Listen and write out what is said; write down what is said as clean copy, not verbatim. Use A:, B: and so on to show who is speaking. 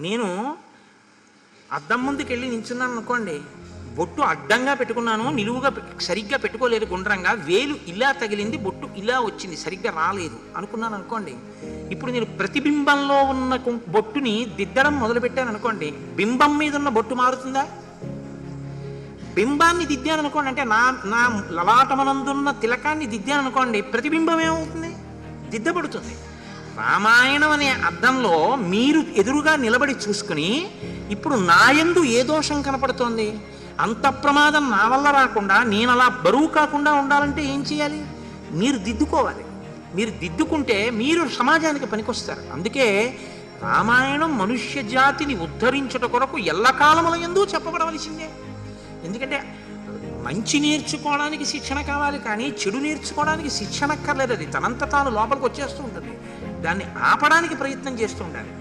A: నేను అద్దం ముందుకు వెళ్ళి నించున్నాను అనుకోండి, బొట్టు అడ్డంగా పెట్టుకున్నాను, నిలువుగా సరిగ్గా పెట్టుకోలేదు, గుండ్రంగా వేలు ఇలా తగిలింది, బొట్టు ఇలా వచ్చింది, సరిగ్గా రాలేదు అనుకున్నాను అనుకోండి. ఇప్పుడు నేను ప్రతిబింబంలో ఉన్న బొట్టుని దిద్దడం మొదలుపెట్టాను అనుకోండి, బింబం మీద ఉన్న బొట్టు మారుతుందా? బింబాన్ని దిద్దాను అనుకోండి, అంటే నా నా లలాటమనందున్న తిలకాన్ని దిద్దాను అనుకోండి, ప్రతిబింబం ఏమవుతుంది? దిద్దబడుతుంది. రామాయణం అనే అద్దంలో మీరు ఎదురుగా నిలబడి చూసుకుని, ఇప్పుడు నాయందు ఏ దోషం కనపడుతోంది, అంత ప్రమాదం నా వల్ల రాకుండా నేను అలా బరువు కాకుండా ఉండాలంటే ఏం చేయాలి? మీరు దిద్దుకోవాలి. మీరు దిద్దుకుంటే మీరు సమాజానికి పనికొస్తారు. అందుకే రామాయణం మనుష్య జాతిని ఉద్ధరించుట కొరకు ఎల్లకాలముల యందు చెప్పబడవలసిందే. ఎందుకంటే మంచి నేర్చుకోవడానికి శిక్షణ కావాలి, కానీ చెడు నేర్చుకోవడానికి శిక్షణ అక్కర్లేదు. అది తనంత తాను లోపలికి వచ్చేస్తూ ఉంటుంది. దాన్ని ఆపడానికి ప్రయత్నం చేస్తూ ఉండాలి.